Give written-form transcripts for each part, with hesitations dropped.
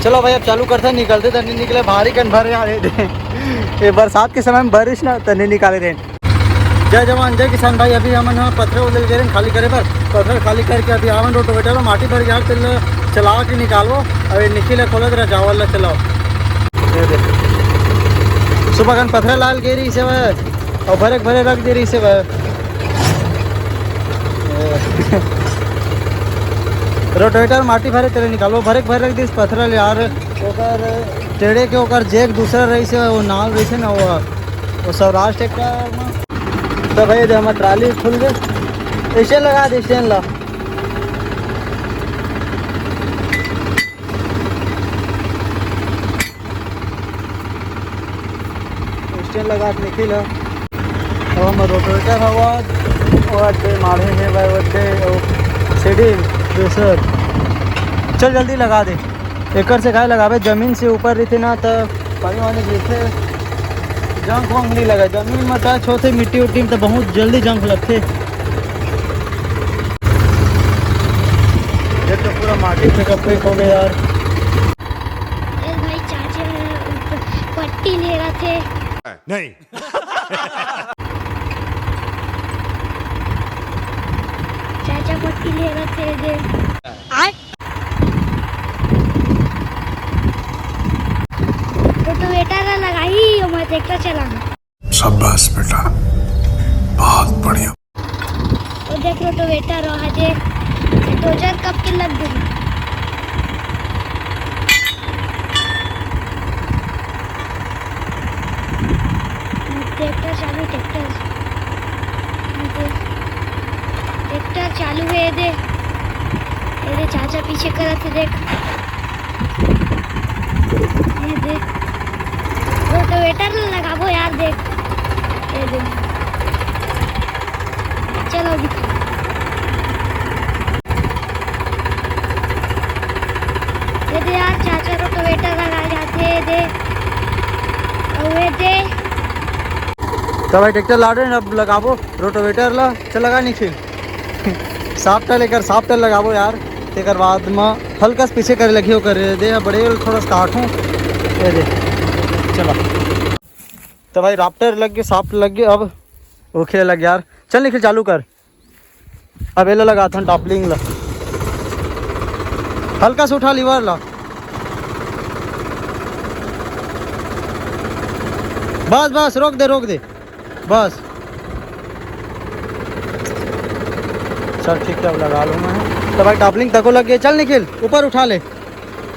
चलो भाई अब चालू करते हैं, निकलते तो नहीं निकले, भारी कन भर आ रहे थे। ये बरसात के समय में बारिश ना तो नहीं निकाले रहे। जय जवान जय किसान भाई। अभी हम पत्थर उधर गए खाली करे पर पत्थर खाली करके अभी आवन रोटोवेटर माटी भर गया चला के निकालो। अभी निकले खोलो जरा चावल ला चलाओ। सुबह खन पत्थर लाल गे रही से वह और भरे भरे रख दे रही से वह। रोटोवेटर माटी भरे तेरे निकालो भरे भरे रख दी पत्थर यार। ओकर टेढ़े के ओकर जेक दूसरा रही से वो नाल रही से ना वो सौराष्ट्र ट्रैक्टर। तो भाई हमारे ट्राली खुल गए, स्टैंड लगा दे स्टैंड ला। स्टैंड लगा निकल और हम रोटोवेटर हवा वटे मारे हैं भाई वटे सीढ़ी दूसर। चल जल्दी लगा दे। एकर से काय लगावे जमीन से ऊपर रही थी ना तो पानी वानी गिरते जंक वंक नहीं लगा। जमीन में टच होते मिट्टी उट्टी में तो बहुत जल्दी जंक लगते। ये तो पूरा माटी पे कपड़े हो गए यार। भाई चाचा पट्टी ले रहे थे। नहीं। चाचा पट्टी ले रहे थे रोटोवेटर लगाई और मैं ट्रैक्टर चलाना। शाबाश बेटा, बहुत बढ़िया। और देख रोटोवेटर रहा देख डोजर कब के लग गई। ट्रैक्टर चालू ट्रैक्टर चालू है। ये चाचा पीछे कर थे देख। ये देख रोटोवेटर लगाबो यार देख। ये देख चलो दिखा। ये दे यार चाचा रोटोवेटर लगा जाते दे और ये दे। तो भाई ट्रैक्टर ला रहे अब लगाबो रोटोवेटर ला। चल लगा निखिल साफ्टर लेकर साफ्टर लगाबो यार। तेकर बाद में हल्का से पीछे करे लगी कर दे बड़े थोड़ा स्टार्ट हूँ ये दे चला। तो भाई राफ्टर लग गए साफ्ट लग गए अब वो खेल लग यार। चल निखिल चालू कर। अब ये लगा था टॉपलिंग ला हल्का से उठा लीवर ला। बस बस रोक दे बस। चल ठीक है अब लगा लूँ मैं। तो भाई टॉपलिंग तक लग गई। चल निखिल ऊपर उठा ले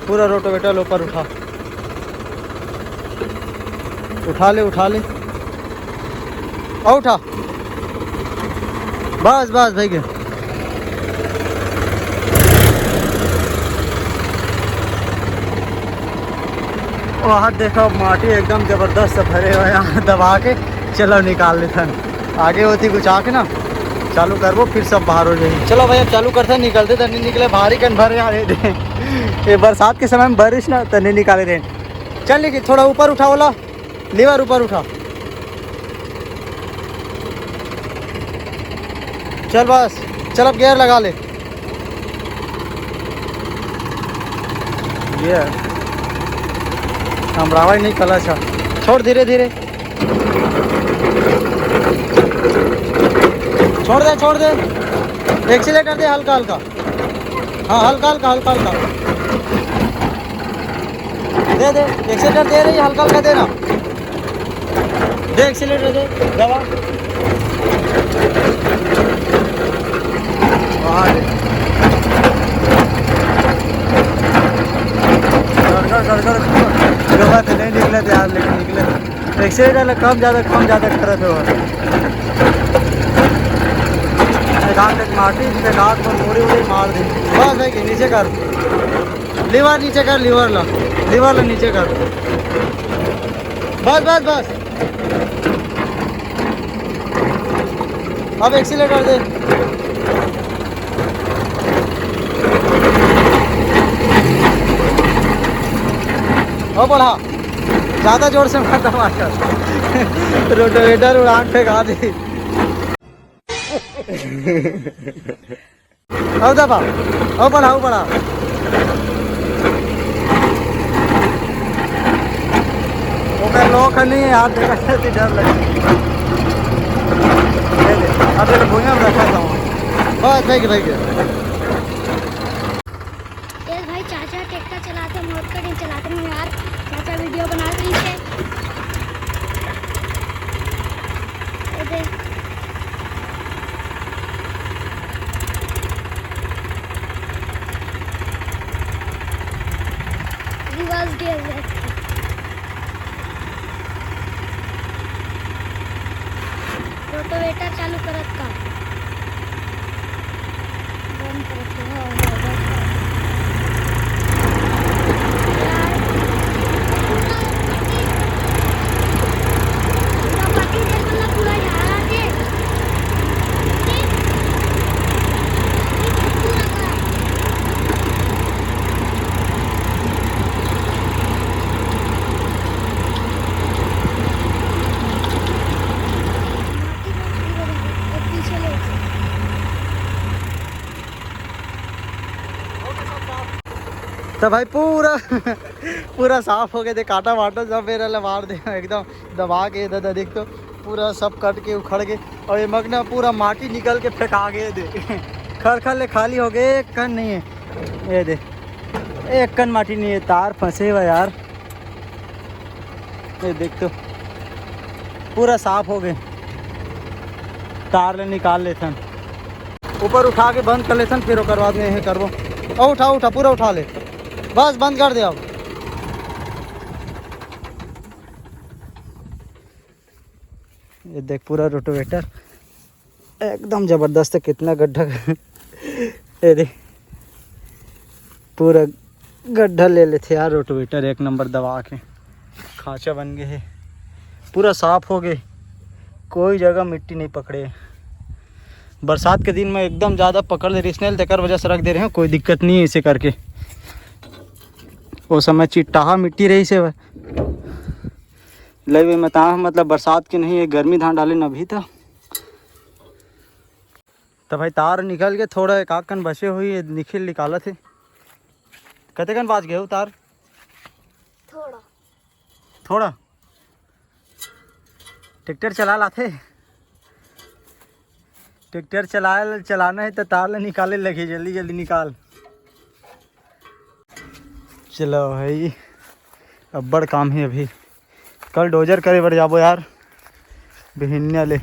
पूरा रोटोवेटर ऊपर उठा ले और उठा बस बस भाई के। वहाँ देखो माटी एकदम ज़बरदस्त भरे हुए यहाँ दबा के। चलो निकाल लेते हैं आगे होती कुछ आके ना चालू करवो फिर सब बाहर हो जाएगी। चलो भाई अब चालू करते हैं, निकलते तो नहीं निकले, भारी कन भरे आ रहे थे। ये बरसात के समय में बारिश ना तो नहीं निकाले रहे। चल लेकिन थोड़ा ऊपर उठा वाला लीवर ऊपर उठा। चल बस चल अब गियर लगा ले। ये हम रावा नहीं कला अच्छा छोड़ धीरे धीरे छोड़ दे एक्सीलेटर दे हल्का हल्का। हाँ हल्का दे एक्सीलेटर दे रही हल्का हल्का देना। दे एक्सीलेटर दे दबा। गड़गड़ नहीं निकले थे यार लेकिन निकले। एक्सीलेटर कम ज़्यादा करते हो। माटी पे घाट पर मुड़ी मार दी बस भाई के नीचे कर लीवर ला नीचे कर बस। अब एक्सीलेटर दे। और बढ़ा ज़्यादा जोर से मत मार रोटोवेटर उड़ान फेंका दी। अब दबा और बढ़ा का नहीं है यार, देखा तो डर लगा। अब ये भूया में रखा था बस भाई भाई ये भाई चाचा ट्रैक्टर चलाते हैं, मोटर नहीं चलाते हैं यार। चाचा वीडियो बना रही है। ये देख रिवर्स गियर है। रोटोवेटर चालू करत का बंद करत के हो पार्टी दे मतलब पूरा यार के पीछे ले तो भाई पूरा पूरा साफ हो गया थे, काटा वाटा सब मेरा मार दे एकदम दबा के इधर देख तो पूरा सब कट के उखड़ गए। और ये मगना पूरा माटी निकल के फेंका गए दे खर खर ले खाली हो गए, एक कन नहीं है। ये दे एक कन माटी नहीं है, तार फंसे हुआ यार। ये देख तो पूरा साफ हो गए, तार ले निकाल लेथन, ऊपर उठा के बंद कर लेथन, फिर ओकर बाद में यही करबो। और उठा उठा पूरा उठा ले, बस बंद कर दे अब। ये देख पूरा रोटोवेटर एकदम ज़बरदस्त है, कितना गड्ढा ये देख पूरा गड्ढा ले लेते यार। रोटोवेटर एक नंबर दबा के खांचा बन गए है, पूरा साफ हो गए, कोई जगह मिट्टी नहीं पकड़े। बरसात के दिन में एकदम ज़्यादा पकड़ ले रही तेकर वजह से रख दे रहे हैं, कोई दिक्कत नहीं है इसे करके। वो समय चिट्टाहा मिट्टी रही से लगे में ता मतलब बरसात के नहीं है, गर्मी धान डाले न भी था। तो भाई तार निकल के थोड़ा एक आकन बचे हुई है, निखिल निकाला थे। कते कन बाज गए हो तार? थोड़ा थोड़ा ट्रैक्टर चला लाते, ट्रैक्टर चलाना है तो तार ले निकाले लगे, जल्दी जल्दी निकाल। चलो भाई अब बड़ काम है, अभी कल डोजर करे बढ़ जाबो यार बिहिन्या ले।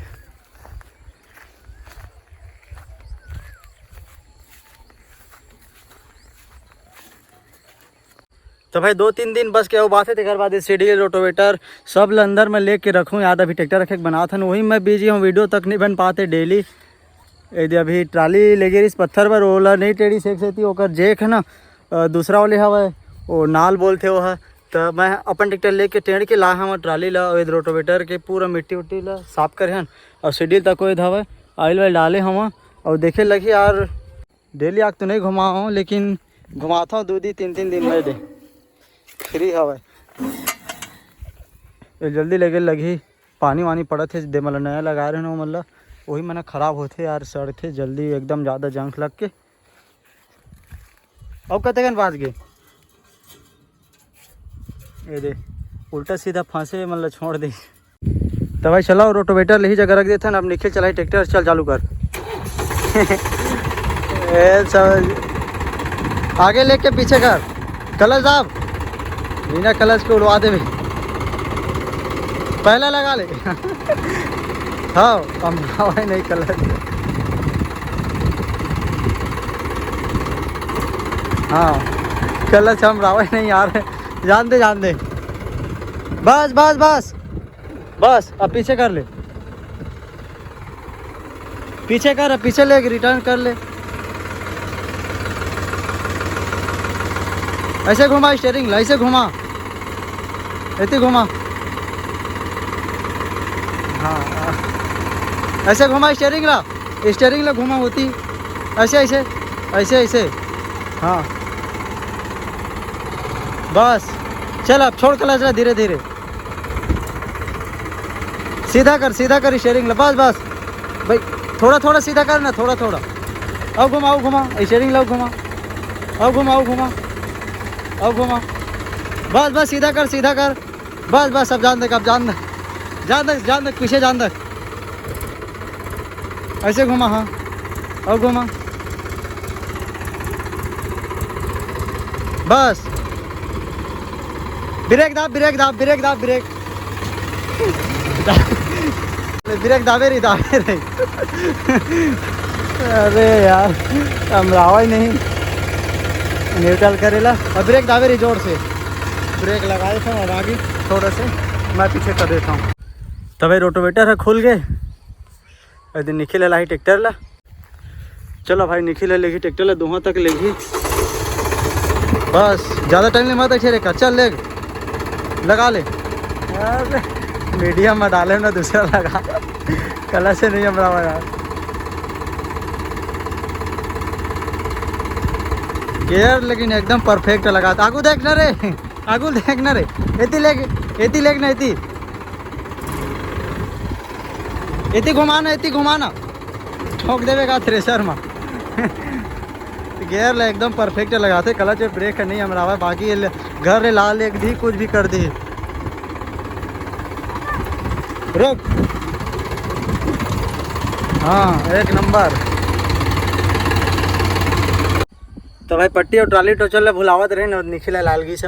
तो भाई 2-3 दिन बस क्या वो बात है, तेकर बाद सीढ़ी रोटोवेटर सब ल अंदर में लेके रखूँ याद। अभी ट्रैक्टर रखे बना था वही मैं बिजी हूँ, वीडियो तक नहीं बन पाते डेली। यदि अभी ट्राली ले गई इस पत्थर पर, ओला नहीं टेढ़ी सेक से थी, ओकर जेक है ना दूसरा वाले हवा वो नाल बोलते वो है। तो मैं अपन ट्रैक्टर लेके टेढ़ के ला हूँ ट्राली ला, और रोटोवेटर के पूरा मिट्टी उट्टी ला साफ करे हन, और सीढ़ी तक कोई हवा ऑयल वाइल डाले हम। और देखे लगी यार डेली आग तो नहीं घुमा हूँ, लेकिन घुमाता हूँ 2-3 दिन में दे फ्री हवा। जल्दी लगे लगी पानी वानी पड़ा थे दे, मतलब नया लगा रहे हैं मतलब वही मैंने ख़राब होते यार, सड़ते जल्दी एकदम ज़्यादा जंग लग के। अब कते कन बाज गए ये दे उल्टा सीधा फंसे मतलब छोड़ दे। तो भाई चलाओ रोटोवेटर ले ही जगह रख देते हैं। अब निखिल चलाई ट्रैक्टर, चल चालू कर सब आगे लेके पीछे कर, कलच साहब बिना कलच के उड़वा दे भाई, पहले लगा ले हाँ हम नहीं कलच। हाँ कलच हम रावे नहीं यार, जान दे बस बस बस बस। अब पीछे कर ले, पीछे कर, अब पीछे ले रिटर्न कर ले। ऐसे घुमा स्टीयरिंग ला, ऐसे घुमा, ऐसे घुमा। हाँ ऐसे घुमा स्टीयरिंग ला घुमा होती, ऐसे ऐसे ऐसे ऐसे। हाँ बस चल अब छोड़ क्लच ला, धीरे धीरे सीधा कर स्टीयरिंग ला, बस बस भाई थोड़ा थोड़ा सीधा कर ना, थोड़ा थोड़ा। अब घुमा स्टीयरिंग ला, घुमा अब घुमा अब घुमा बस बस सीधा कर बस बस अब जान तक, अब जान तक, जान तक, पीछे जान तक, ऐसे घुमा, हाँ और घुमा, बस ब्रेक दाब, ब्रेक दाब, ब्रेक दाब, ब्रेक ब्रेक दाबे रही। अरे यार समझावा ही नहीं, न्यूट्रल करेला और ब्रेक दाबे रही जोर से, ब्रेक लगाए थे और आगे थोड़ा से मैं पीछे कर देता हूँ। तब भाई रोटोवेटर है खुल गए, अरे निखिल ला ही ट्रैक्टर ला, चलो भाई निखिल लेगी ट्रैक्टर ला, दोहा तक लेगी, बस ज़्यादा टाइम नहीं मत अच्छे का, चल ले लगा ले। अरे मीडियम में डाले ना, दूसरा लगा, कलर से नहीं हमारा यार। गियर लेकिन एकदम परफेक्ट लगा, आगू देख ना रे, आगू देख ना रे, एती लेग ना, एती घुमाना ठोक देवे का थ्रेसर में। गियर ले एकदम परफेक्ट लगाते, क्लच ब्रेक नहीं हमारा, बाकी घर ले लाल एक दी कुछ भी कर दी। रुक, हाँ एक नंबर। तो भाई पट्टी और ट्राली टोचल भुलावत रहे ना, निखिला लालगी से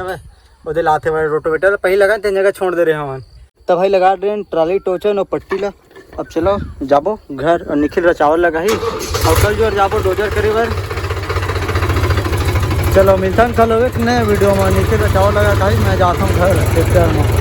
उधर लाते भाई रोटोवेटर पहले लगा तीन जगह छोड़ दे रहे हमारे। तो भाई लगा रहे ट्राली टोचन और पट्टी ला। अब चलो जाबो घर, और निखिल रा चावल लगा ही, और कल जो जाबो डोजर करी बार। चलो मिलता हूँ कल एक नए वीडियो में, निखिल रा चावल लगा था, मैं जाता हूँ घर ट्रैक्टर में।